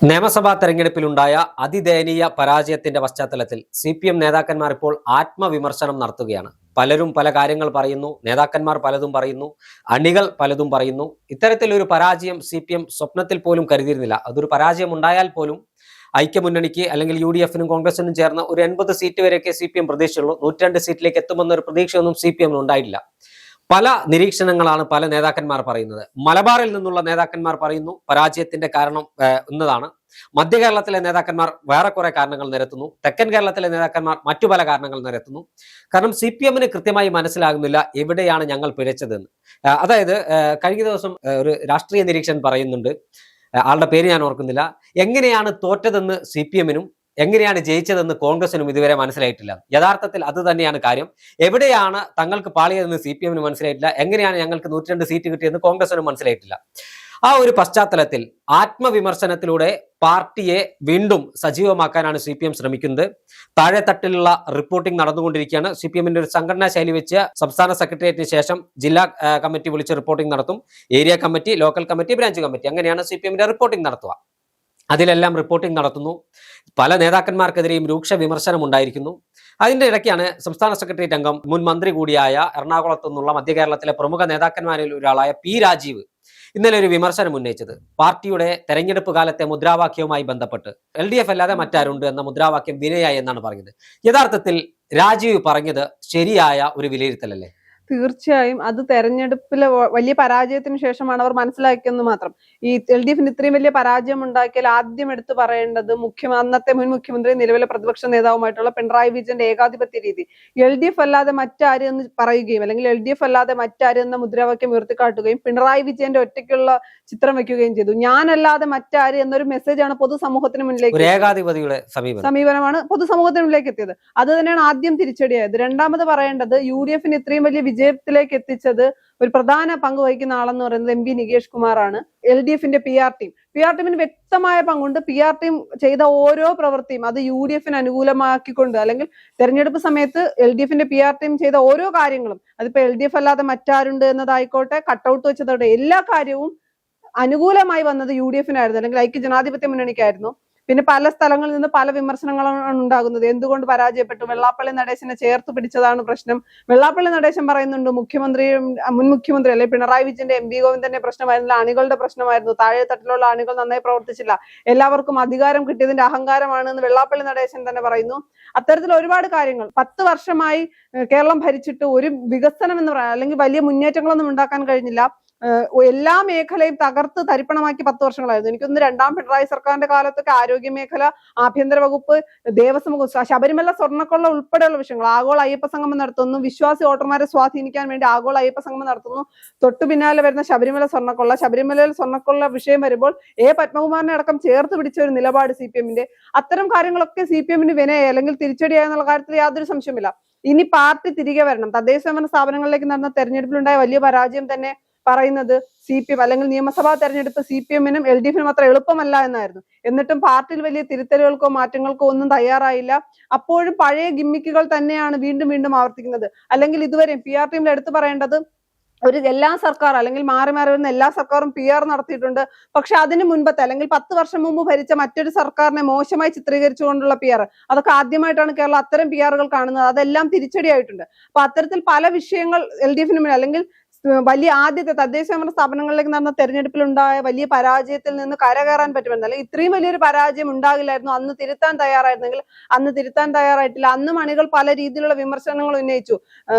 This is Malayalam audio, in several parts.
നിയമസഭാ തെരഞ്ഞെടുപ്പിലുണ്ടായ അതിദയനീയ പരാജയത്തിന്റെ പശ്ചാത്തലത്തിൽ CPM നേതാക്കന്മാർ ഇപ്പോൾ ആത്മവിമർശനം നടത്തുകയാണ്. പലരും പല കാര്യങ്ങൾ പറയുന്നു, നേതാക്കന്മാർ പലതും പറയുന്നു, അണികൾ പലതും പറയുന്നു. ഇത്തരത്തിലൊരു പരാജയം CPM സ്വപ്നത്തിൽ പോലും കരുതിയിരുന്നില്ല. അതൊരു പരാജയം ഉണ്ടായാൽ പോലും ഐക്യമുന്നണിക്ക് അല്ലെങ്കിൽ UDF-നും കോൺഗ്രസിനും ചേർന്ന് ഒരു 80 സീറ്റ് വരെയൊക്കെ CPM പ്രതീക്ഷിച്ചുള്ളൂ. 102 സീറ്റിലേക്ക് എത്തുമെന്നൊരു പ്രതീക്ഷയൊന്നും CPM ഉണ്ടായിട്ടില്ല. പല നിരീക്ഷണങ്ങളാണ് പല നേതാക്കന്മാർ പറയുന്നത്. മലബാറിൽ നിന്നുള്ള നേതാക്കന്മാർ പറയുന്നു പരാജയത്തിന്റെ കാരണം എന്നതാണ്. മധ്യ കേരളത്തിലെ നേതാക്കന്മാർ വേറെ കുറെ കാരണങ്ങൾ നിരത്തുന്നു. തെക്കൻ കേരളത്തിലെ നേതാക്കന്മാർ മറ്റു പല കാരണങ്ങൾ നിരത്തുന്നു. കാരണം CPM-ന് കൃത്യമായി മനസ്സിലാകുന്നില്ല എവിടെയാണ് ഞങ്ങൾ പിഴച്ചതെന്ന്. അതായത് കഴിഞ്ഞ ദിവസം ഒരു രാഷ്ട്രീയ നിരീക്ഷകൻ പറയുന്നുണ്ട്, ആളുടെ പേര് ഞാൻ ഓർക്കുന്നില്ല, എങ്ങനെയാണ് തോറ്റതെന്ന് CPM-നും എങ്ങനെയാണ് ജയിച്ചതെന്ന് കോൺഗ്രസിനും ഇതുവരെ മനസ്സിലായിട്ടില്ല. യഥാർത്ഥത്തിൽ അത് തന്നെയാണ് കാര്യം. എവിടെയാണ് തങ്ങൾക്ക് പാളിയതെന്ന് CPM-ന് മനസ്സിലായിട്ടില്ല, എങ്ങനെയാണ് ഞങ്ങൾക്ക് 102 സീറ്റ് കിട്ടിയതെന്ന് കോൺഗ്രസിനും മനസ്സിലായിട്ടില്ല. ആ ഒരു പശ്ചാത്തലത്തിൽ ആത്മവിമർശനത്തിലൂടെ പാർട്ടിയെ വീണ്ടും സജീവമാക്കാനാണ് CPM ശ്രമിക്കുന്നത്. താഴെത്തട്ടിലുള്ള റിപ്പോർട്ടിംഗ് നടന്നുകൊണ്ടിരിക്കുകയാണ്. CPM-ന്റെ ഒരു സംഘടനാ ശൈലി വെച്ച് സംസ്ഥാന സെക്രട്ടേറിയറ്റിന് ശേഷം ജില്ലാ കമ്മിറ്റി വിളിച്ച് റിപ്പോർട്ടിംഗ് നടത്തും. Area committee, local committee, branch committee, അങ്ങനെയാണ് CPM-ന്റെ റിപ്പോർട്ടിംഗ് നടത്തുക. അതിലെല്ലാം റിപ്പോർട്ടിംഗ് നടത്തുന്നു. പല നേതാക്കന്മാർക്കെതിരെയും രൂക്ഷ വിമർശനം ഉണ്ടായിരിക്കുന്നു. അതിന്റെ ഇടയ്ക്കാണ് സംസ്ഥാന സെക്രട്ടേറിയറ്റ് അംഗം, മുൻ മന്ത്രി കൂടിയായ, എറണാകുളത്തു നിന്നുള്ള മധ്യ കേരളത്തിലെ പ്രമുഖ നേതാക്കന്മാരിൽ ഒരാളായ P. രാജീവ് ഇന്നലെ ഒരു വിമർശനം ഉന്നയിച്ചത്. പാർട്ടിയുടെ തെരഞ്ഞെടുപ്പ് കാലത്തെ മുദ്രാവാക്യവുമായി ബന്ധപ്പെട്ട് LDF അല്ലാതെ മറ്റാരുണ്ട് എന്ന മുദ്രാവാക്യം വിനയായി എന്നാണ് പറഞ്ഞത്. യഥാർത്ഥത്തിൽ രാജീവ് പറഞ്ഞത് ശരിയായ ഒരു വിലയിരുത്തലല്ലേ? തീർച്ചയായും അത് തെരഞ്ഞെടുപ്പിലെ വലിയ പരാജയത്തിന് ശേഷമാണ് അവർ മനസ്സിലാക്കിയെന്ന് മാത്രം. ഈ LDF-ന് ഇത്രയും വലിയ പരാജയം ഉണ്ടാക്കിയാൽ ആദ്യം എടുത്തു പറയേണ്ടത് അന്നത്തെ മുൻ മുഖ്യമന്ത്രി, നിലവിലെ പ്രതിപക്ഷ നേതാവുമായിട്ടുള്ള പിണറായി വിജയന്റെ ഏകാധിപത്യ രീതി. LDF അല്ലാതെ മറ്റാര് എന്ന് പറയുകയും അല്ലെങ്കിൽ LDF അല്ലാതെ മറ്റാര് എന്ന മുദ്രാവാക്യം ഉയർത്തിക്കാട്ടുകയും പിണറായി വിജയന്റെ ഒറ്റയ്ക്കുള്ള ചിത്രം വെക്കുകയും ചെയ്തു. ഞാനല്ലാതെ മറ്റാര് എന്നൊരു മെസ്സേജാണ് പൊതുസമൂഹത്തിന് മുന്നിലേക്ക്, സമീപനമാണ് പൊതുസമൂഹത്തിന് മുന്നിലേക്ക് എത്തിയത്. അത് തന്നെയാണ് ആദ്യം തിരിച്ചടിയായത്. രണ്ടാമത് പറയേണ്ടത് UDF-ന് ഇത്രയും വലിയ വിജയത്തിലേക്ക് എത്തിച്ചത് ഒരു പ്രധാന പങ്ക് വഹിക്കുന്ന ആളെന്ന് പറയുന്നത് MP നികേഷ് കുമാറാണ്. LDF-ന്റെ PR ടീമിന് വ്യക്തമായ പങ്കുണ്ട്. PR ടീം ചെയ്ത ഓരോ പ്രവൃത്തിയും അത് UDF-ന് അനുകൂലമാക്കിക്കൊണ്ട്, അല്ലെങ്കിൽ തെരഞ്ഞെടുപ്പ് സമയത്ത് LDF-ന്റെ PR ടീം ചെയ്ത ഓരോ കാര്യങ്ങളും, അതിപ്പോ LDF അല്ലാതെ മറ്റാരുണ്ട് എന്നതായിക്കോട്ടെ, കട്ടൗട്ട് വെച്ചതോടെ എല്ലാ കാര്യവും അനുകൂലമായി വന്നത് UDF-നായിരുന്നു, അല്ലെങ്കിൽ ഐക്യ ജനാധിപത്യ മുന്നണിക്കായിരുന്നു. പിന്നെ പല സ്ഥലങ്ങളിൽ നിന്ന് പല വിമർശനങ്ങളാണ് ഉണ്ടാകുന്നത്. എന്തുകൊണ്ട് പരാജയപ്പെട്ടു? വെള്ളാപ്പള്ളി നടേശനെ ചേർത്ത് പിടിച്ചതാണ് പ്രശ്നം. വെള്ളാപ്പള്ളി നടേശൻ പറയുന്നുണ്ട് മുൻ മുഖ്യമന്ത്രി അല്ലെ പിണറായി വിജയന്റെ MP ഗോവിന്ദന്റെ പ്രശ്നമായിരുന്നില്ല, അണികളുടെ പ്രശ്നമായിരുന്നു. താഴെ തട്ടിലുള്ള അണികൾ നന്നായി പ്രവർത്തിച്ചില്ല, എല്ലാവർക്കും അധികാരം കിട്ടിയതിന്റെ അഹങ്കാരമാണ് എന്ന് വെള്ളാപ്പള്ളി നടേശൻ തന്നെ പറയുന്നു. അത്തരത്തിൽ ഒരുപാട് കാര്യങ്ങൾ. 10 വർഷമായി കേരളം ഭരിച്ചിട്ട് ഒരു വികസനം എന്ന് പറയാൻ, അല്ലെങ്കിൽ വലിയ മുന്നേറ്റങ്ങളൊന്നും ഉണ്ടാക്കാൻ കഴിഞ്ഞില്ല. എല്ലാ മേഖലയും തകർത്ത് തരിപ്പണമാക്കി 10 വർഷങ്ങളായിരുന്നു. എനിക്കൊന്ന് രണ്ടാം പിണറായി സർക്കാരിന്റെ കാലത്തൊക്കെ ആരോഗ്യ മേഖല, ആഭ്യന്തര വകുപ്പ്, ദേവസ്വം വകുപ്പ്, ശബരിമല സ്വർണ്ണക്കൊള്ള ഉൾപ്പെടെയുള്ള വിഷയങ്ങൾ, ആഗോള അയ്യപ്പ സംഗമം നടത്തുന്നു, വിശ്വാസി വോട്ടർമാരെ സ്വാധീനിക്കാൻ വേണ്ടി ആഗോള അയ്യപ്പ സംഗമം നടത്തുന്നു, തൊട്ടു പിന്നാലെ വരുന്ന ശബരിമല സ്വർണ്ണക്കൊള്ള, ശബരിമലയിൽ സ്വർണ്ണക്കൊള്ള വിഷയം വരുമ്പോൾ പത്മകുമാറിനെ അടക്കം ചേർത്ത് പിടിച്ച ഒരു നിലപാട് CPM-ന്റെ. അത്തരം കാര്യങ്ങളൊക്കെ CPM-ന് വിനയായി അല്ലെങ്കിൽ തിരിച്ചടിയായെന്നുള്ള കാര്യത്തിൽ യാതൊരു സംശയമില്ല. ഇനി പാർട്ടി തിരികെ വരണം. തദ്ദേശ സ്വയംഭരണ സ്ഥാപനങ്ങളിലേക്ക് നടന്ന തെരഞ്ഞെടുപ്പിലുണ്ടായ വലിയ പരാജയം തന്നെ പറയുന്നത് CPM അല്ലെങ്കിൽ നിയമസഭാ തെരഞ്ഞെടുപ്പ് CPM-നും LDF-നും അത്ര എളുപ്പമല്ല എന്നായിരുന്നു. എന്നിട്ടും പാർട്ടിയിൽ വലിയ തിരുത്തലുകൾക്കോ മാറ്റങ്ങൾക്കോ ഒന്നും തയ്യാറായില്ല. അപ്പോഴും പഴയ ഗിമ്മിക്കുകൾ തന്നെയാണ് വീണ്ടും വീണ്ടും ആവർത്തിക്കുന്നത്. അല്ലെങ്കിൽ ഇതുവരെയും PR ടീമിൽ എടുത്തു പറയേണ്ടത്, എല്ലാ സർക്കാർ അല്ലെങ്കിൽ മാറി മാറി വരുന്ന എല്ലാ സർക്കാരും PR നടത്തിയിട്ടുണ്ട്. പക്ഷെ അതിന് മുൻപത്തെ അല്ലെങ്കിൽ 10 വർഷം മുമ്പ് ഭരിച്ച മറ്റൊരു സർക്കാരിനെ മോശമായി ചിത്രീകരിച്ചുകൊണ്ടുള്ള PR, അതൊക്കെ ആദ്യമായിട്ടാണ് കേരളം അത്തരം PR-കൾ കാണുന്നത്. അതെല്ലാം തിരിച്ചടിയായിട്ടുണ്ട്. അപ്പൊ അത്തരത്തിൽ പല വിഷയങ്ങൾ LDF-ന് മുന്നിൽ, അല്ലെങ്കിൽ വലിയ ആദ്യത്തെ തദ്ദേശ സ്വയംഭരണ സ്ഥാപനങ്ങളിലേക്ക് നടന്ന തെരഞ്ഞെടുപ്പിലുണ്ടായ വലിയ പരാജയത്തിൽ നിന്ന് കരകയറാൻ പറ്റുമെന്ന്, അല്ലെങ്കിൽ ഇത്രയും വലിയൊരു പരാജയം ഉണ്ടാകില്ലായിരുന്നു അന്ന് തിരുത്താൻ തയ്യാറായിരുന്നെങ്കിൽ. അന്ന് തിരുത്താൻ തയ്യാറായിട്ടില്ല. അന്നും അണികൾ പല രീതിയിലുള്ള വിമർശനങ്ങൾ ഉന്നയിച്ചു.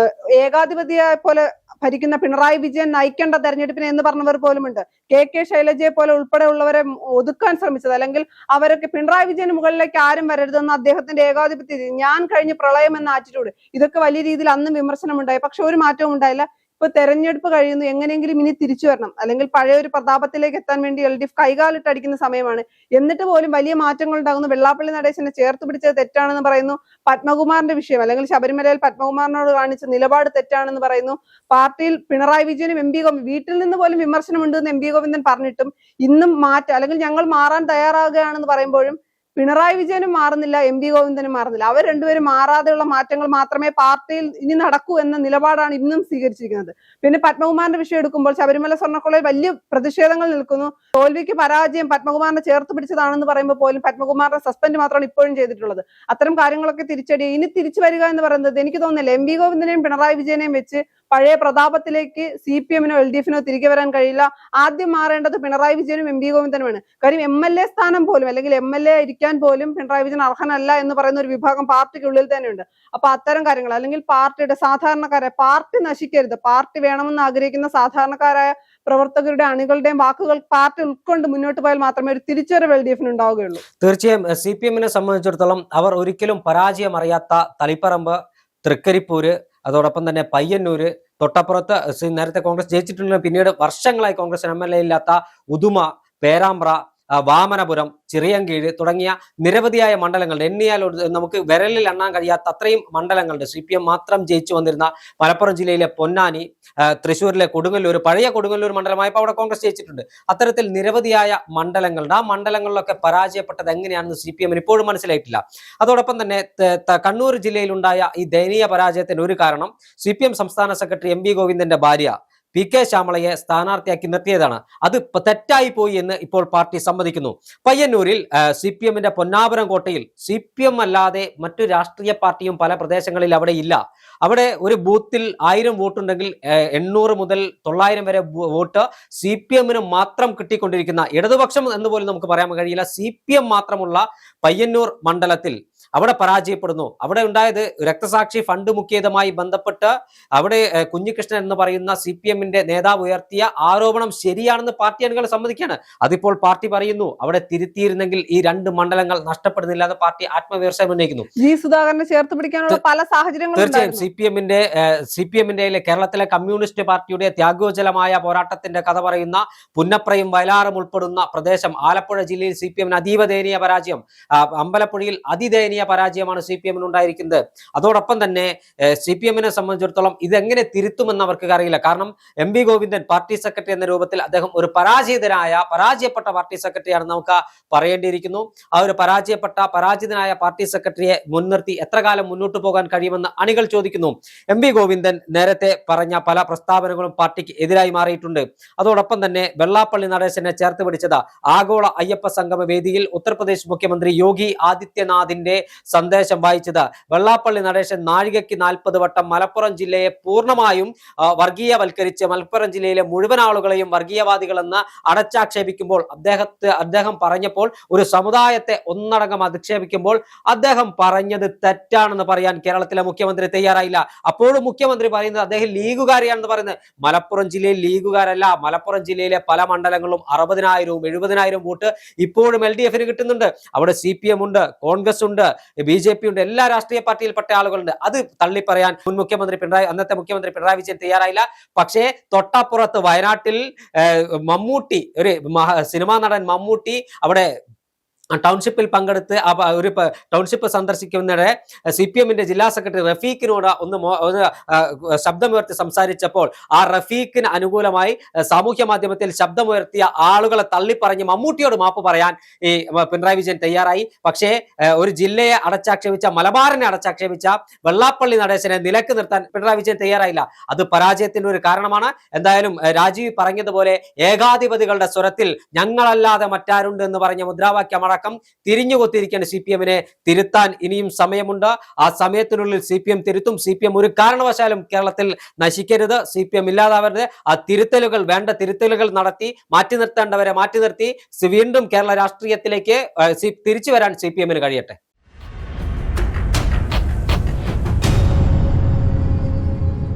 ഏകാധിപതിയെ പോലെ ഭരിക്കുന്ന പിണറായി വിജയൻ നയിക്കേണ്ട തെരഞ്ഞെടുപ്പിനെ എന്ന് പറഞ്ഞവർ പോലുമുണ്ട്. KK ശൈലജയെ പോലെ ഉൾപ്പെടെയുള്ളവരെ ഒതുക്കാൻ ശ്രമിച്ചത്, അല്ലെങ്കിൽ അവരൊക്കെ പിണറായി വിജയന് മുകളിലേക്ക് ആരും വരരുതെന്ന് അദ്ദേഹത്തിന്റെ ഏകാധിപത്യ, ഞാൻ കഴിഞ്ഞ പ്രളയം എന്ന ആറ്റിറ്റ്യൂഡ്, ഇതൊക്കെ വലിയ രീതിയിൽ അന്നും വിമർശനം ഉണ്ടായി. പക്ഷെ ഒരു മാറ്റവും ഉണ്ടായില്ല. ഇപ്പൊ തെരഞ്ഞെടുപ്പ് കഴിയുന്നു, എങ്ങനെയെങ്കിലും ഇനി തിരിച്ചു വരണം, അല്ലെങ്കിൽ പഴയ ഒരു പ്രതാപത്തിലേക്ക് എത്താൻ വേണ്ടി LDF കൈകാലിട്ടടിക്കുന്ന സമയമാണ്. എന്നിട്ട് പോലും വലിയ മാറ്റങ്ങൾ ഉണ്ടാകുന്നു. വെള്ളാപ്പള്ളി നടേശനെ ചേർത്ത് പിടിച്ചത് തെറ്റാണെന്ന് പറയുന്നു. പത്മകുമാറിന്റെ വിഷയം, അല്ലെങ്കിൽ ശബരിമലയിൽ പത്മകുമാറിനോട് കാണിച്ച നിലപാട് തെറ്റാണെന്ന് പറയുന്നു. പാർട്ടിയിൽ പിണറായി വിജയനും MP വീട്ടിൽ നിന്ന് പോലും വിമർശനമുണ്ട് എന്ന് MP ഗോവിന്ദൻ പറഞ്ഞിട്ടും ഇന്നും അല്ലെങ്കിൽ ഞങ്ങൾ മാറാൻ തയ്യാറാകുകയാണെന്ന് പറയുമ്പോഴും പിണറായി വിജയനും മാറുന്നില്ല, എം വി ഗോവിന്ദനും മാറുന്നില്ല. അവർ രണ്ടുപേരും മാറാതെയുള്ള മാറ്റങ്ങൾ മാത്രമേ പാർട്ടിയിൽ ഇനി നടക്കൂ എന്ന നിലപാടാണ് ഇന്നും സ്വീകരിച്ചിരിക്കുന്നത്. പിന്നെ പത്മകുമാറിന്റെ വിഷയം എടുക്കുമ്പോൾ ശബരിമല സ്വർണ്ണക്കൊള്ളയിൽ വലിയ പ്രതിഷേധങ്ങൾ നിൽക്കുന്നു. തോൽവിക്ക് പരാജയം പത്മകുമാറിനെ ചേർത്ത് പിടിച്ചതാണെന്ന് പറയുമ്പോൾ പോലും പത്മകുമാറിന്റെ സസ്പെൻഡ് മാത്രമാണ് ഇപ്പോഴും ചെയ്തിട്ടുള്ളത്. അത്തരം കാര്യങ്ങളൊക്കെ തിരിച്ചടി. ഇനി തിരിച്ചു വരിക എന്ന് പറയുന്നത് എനിക്ക് തോന്നുന്നില്ല. എം വി ഗോവിന്ദനെയും പിണറായി വിജയനെയും വെച്ച് പഴയ പ്രതാപത്തിലേക്ക് CPM-നോ LDF-നോ തിരികെ വരാൻ കഴിയില്ല. ആദ്യം മാറേണ്ടത് പിണറായി വിജയനും എം വി ഗോവിന്ദനുമാണ്. കാര്യം MLA സ്ഥാനം പോലും അല്ലെങ്കിൽ MLA ഇരിക്കാൻ പോലും പിണറായി വിജയൻ അർഹനല്ല എന്ന് പറയുന്ന ഒരു വിഭാഗം പാർട്ടിക്കുള്ളിൽ തന്നെയുണ്ട്. അപ്പൊ അത്തരം കാര്യങ്ങൾ അല്ലെങ്കിൽ പാർട്ടിയുടെ സാധാരണക്കാരെ പാർട്ടി നശിക്കരുത്, പാർട്ടി വേണമെന്ന് ആഗ്രഹിക്കുന്ന സാധാരണക്കാരായ പ്രവർത്തകരുടെ അണികളുടെയും വാക്കുകൾ പാർട്ടി ഉൾക്കൊണ്ട് മുന്നോട്ട് പോയാൽ മാത്രമേ ഒരു തിരിച്ചുവരവ് LDF-ന് ഉണ്ടാവുകയുള്ളൂ. തീർച്ചയായും CPM-നെ സംബന്ധിച്ചിടത്തോളം അവർ ഒരിക്കലും പരാജയം അറിയാത്ത തളിപ്പറമ്പ്, തൃക്കരിപ്പൂര്, അതോടൊപ്പം തന്നെ പയ്യന്നൂര്, തൊട്ടപ്പുറത്ത് നേരത്തെ കോൺഗ്രസ് ജയിച്ചിട്ടുണ്ടെങ്കിൽ പിന്നീട് വർഷങ്ങളായി കോൺഗ്രസ് MLA ഇല്ലാത്ത ഉദുമ, പേരാമ്പ്ര, വാമനപുരം, ചിറിയൻകീഴ് തുടങ്ങിയ നിരവധിയായ മണ്ഡലങ്ങളുണ്ട്. എണ്ണിയാൽ നമുക്ക് വിരലിൽ എണ്ണാൻ കഴിയാത്ത അത്രയും മണ്ഡലങ്ങളുണ്ട്. CPM മാത്രം ജയിച്ചു വന്നിരുന്ന മലപ്പുറം ജില്ലയിലെ പൊന്നാനി, തൃശ്ശൂരിലെ കൊടുങ്ങല്ലൂർ, പഴയ കൊടുങ്ങല്ലൂർ മണ്ഡലമായപ്പോൾ അവിടെ കോൺഗ്രസ് ജയിച്ചിട്ടുണ്ട്. അത്തരത്തിൽ നിരവധിയായ മണ്ഡലങ്ങളുണ്ട്. ആ മണ്ഡലങ്ങളിലൊക്കെ പരാജയപ്പെട്ടത് എങ്ങനെയാണെന്ന് CPM-ന് ഇപ്പോഴും മനസ്സിലായിട്ടില്ല. അതോടൊപ്പം തന്നെ കണ്ണൂർ ജില്ലയിലുണ്ടായ ഈ ദയനീയ പരാജയത്തിന് ഒരു കാരണം CPM സംസ്ഥാന സെക്രട്ടറി എം വി ഗോവിന്ദന്റെ ഭാര്യ PK ശ്യാമളയെ സ്ഥാനാർത്ഥിയാക്കി നിർത്തിയതാണ്. അത് തെറ്റായി പോയി എന്ന് ഇപ്പോൾ പാർട്ടി സമ്മതിക്കുന്നു. പയ്യന്നൂരിൽ CPM-ന്റെ പൊന്നാപുരം കോട്ടയിൽ CPM അല്ലാതെ മറ്റു രാഷ്ട്രീയ പാർട്ടിയും പല പ്രദേശങ്ങളിൽ അവിടെ ഇല്ല. അവിടെ ഒരു ബൂത്തിൽ 1000 വോട്ടുണ്ടെങ്കിൽ 800 മുതൽ 900 വരെ വോട്ട് CPM-ന് മാത്രം കിട്ടിക്കൊണ്ടിരിക്കുന്ന, ഇടതുപക്ഷം എന്ന് പോലും നമുക്ക് പറയാൻ കഴിയില്ല, CPM മാത്രമുള്ള പയ്യന്നൂർ മണ്ഡലത്തിൽ അവിടെ പരാജയപ്പെടുന്നു. അവിടെ ഉണ്ടായത് രക്തസാക്ഷി ഫണ്ട് മുഖ്യതുമായി ബന്ധപ്പെട്ട് അവിടെ കുഞ്ഞികൃഷ്ണൻ എന്ന് പറയുന്ന CPM-ന്റെ നേതാവ് ഉയർത്തിയ ആരോപണം ശരിയാണെന്ന് പാർട്ടി അണികൾ സമ്മതിക്കുകയാണ്. അതിപ്പോൾ പാർട്ടി പറയുന്നു അവിടെ തിരുത്തിയിരുന്നെങ്കിൽ ഈ 2 മണ്ഡലങ്ങൾ നഷ്ടപ്പെടുന്നില്ല എന്ന് പാർട്ടി ആത്മവിമർശനം ഉന്നയിക്കുന്നു. ജി സുധാകരനെ ചേർത്ത് പിടിക്കാനുള്ള പല സാഹചര്യങ്ങളും തീർച്ചയായും CPM-ന്റെ കേരളത്തിലെ കമ്മ്യൂണിസ്റ്റ് പാർട്ടിയുടെ ത്യാഗോജ്വലമായ പോരാട്ടത്തിന്റെ കഥ പറയുന്ന പുന്നപ്രയും വയലാറും ഉൾപ്പെടുന്ന പ്രദേശം ആലപ്പുഴ ജില്ലയിൽ CPM-ന് അതീവ ദയനീയ പരാജയം, അമ്പലപ്പുഴയിൽ അതിദയനീയ പരാജയമാണ് CPM-ന് ഉണ്ടായിരിക്കുന്നത്. അതോടൊപ്പം തന്നെ CPM-നെ സംബന്ധിച്ചിടത്തോളം ഇതെങ്ങനെ തിരുത്തുമെന്ന് അവർക്ക് അറിയില്ല. കാരണം M V Govindan party secretary എന്ന രൂപത്തിൽ അദ്ദേഹം ഒരു പരാജയപ്പെട്ട പാർട്ടി സെക്രട്ടറിയാണെന്ന് നമുക്ക് പറയേണ്ടിയിരിക്കുന്നു. ആ ഒരു പരാജിതനായ പാർട്ടി സെക്രട്ടറിയെ മുൻനിർത്തി എത്ര കാലം മുന്നോട്ട് പോകാൻ കഴിയുമെന്ന് അണികൾ ചോദിക്കുന്നു. എം വി ഗോവിന്ദൻ നേരത്തെ പറഞ്ഞ പല പ്രസ്താവനകളും പാർട്ടിക്ക് എതിരായി മാറിയിട്ടുണ്ട്. അതോടൊപ്പം തന്നെ വെള്ളാപ്പള്ളി നടേശനെ ചേർത്ത് പിടിച്ചത് ആഗോള അയ്യപ്പ സംഗമ വേദിയിൽ ഉത്തർപ്രദേശ് മുഖ്യമന്ത്രി യോഗി ആദിത്യനാഥിന്റെ സന്ദേശം വായിച്ചത്. വെള്ളാപ്പള്ളി നടേശൻ നാഴികയ്ക്ക് 40 വട്ടം മലപ്പുറം ജില്ലയെ പൂർണ്ണമായും വർഗീയവൽക്കരിച്ച് മലപ്പുറം ജില്ലയിലെ മുഴുവൻ ആളുകളെയും വർഗീയവാദികളെന്ന് അടച്ചാക്ഷേപിക്കുമ്പോൾ അദ്ദേഹം പറഞ്ഞപ്പോൾ ഒരു സമുദായത്തെ ഒന്നടങ്കം അധിക്ഷേപിക്കുമ്പോൾ അദ്ദേഹം പറഞ്ഞത് തെറ്റാണെന്ന് പറയാൻ കേരളത്തിലെ മുഖ്യമന്ത്രി തയ്യാറായില്ല. അപ്പോഴും മുഖ്യമന്ത്രി പറയുന്നത് അദ്ദേഹം ലീഗുകാരിയാണെന്ന് പറയുന്നത്. മലപ്പുറം ജില്ലയിൽ ലീഗുകാരല്ല. മലപ്പുറം ജില്ലയിലെ പല മണ്ഡലങ്ങളിലും 60,000 70,000 വോട്ട് ഇപ്പോഴും LDF-ന് കിട്ടുന്നുണ്ട്. അവിടെ CPM ഉണ്ട്, കോൺഗ്രസ് ഉണ്ട്, BJP ഉണ്ട്, എല്ലാ രാഷ്ട്രീയ പാർട്ടിയിൽപ്പെട്ട ആളുകളുണ്ട്. അത് തള്ളിപ്പറയാൻ അന്നത്തെ മുഖ്യമന്ത്രി പിണറായി വിജയൻ തയ്യാറായില്ല. പക്ഷേ തൊട്ടപ്പുറത്ത് വയനാട്ടിൽ മമ്മൂട്ടി, ഒരു സിനിമാ നടൻ മമ്മൂട്ടി അവിടെ ടൗൺഷിപ്പിൽ പങ്കെടുത്ത് ഒരു ടൗൺഷിപ്പ് സന്ദർശിക്കുന്നതിനിടെ CPM-ന്റെ ജില്ലാ സെക്രട്ടറി റഫീഖിനോട് ഒന്ന് ശബ്ദമുയർത്തി സംസാരിച്ചപ്പോൾ ആ റഫീഖിന് അനുകൂലമായി സാമൂഹ്യ മാധ്യമത്തിൽ ശബ്ദമുയർത്തിയ ആളുകളെ തള്ളിപ്പറഞ്ഞ് മമ്മൂട്ടിയോട് മാപ്പ് പറയാൻ ഈ പിണറായി വിജയൻ തയ്യാറായി. പക്ഷേ ഒരു ജില്ലയെ അടച്ചാക്ഷേപിച്ച, മലബാറിനെ അടച്ചാക്ഷേപിച്ച വെള്ളാപ്പള്ളി നടേശനെ നിലക്ക് നിർത്താൻ പിണറായി വിജയൻ തയ്യാറായില്ല. അത് പരാജയത്തിന്റെ ഒരു കാരണമാണ്. എന്തായാലും രാജീവ് പറഞ്ഞതുപോലെ ഏകാധിപതികളുടെ സ്വരത്തിൽ ഞങ്ങളല്ലാതെ മറ്റാരുണ്ട് എന്ന് പറഞ്ഞ മുദ്രാവാക്യം തിരിഞ്ഞുകൊത്തിരിക്കുകയാണ്. CPM-നെ തിരുത്താൻ ഇനിയും സമയമുണ്ട്. ആ സമയത്തിനുള്ളിൽ CPM തിരുത്തും. CPM ഒരു കാരണവശാലും കേരളത്തിൽ നശിക്കരുത്, CPM ഇല്ലാതാവരുത്. ആ വേണ്ട തിരുത്തലുകൾ നടത്തി മാറ്റി നിർത്തേണ്ടവരെ മാറ്റി നിർത്തി വീണ്ടും കേരള രാഷ്ട്രീയത്തിലേക്ക് തിരിച്ചു വരാൻ CPM-ന് കഴിയട്ടെ.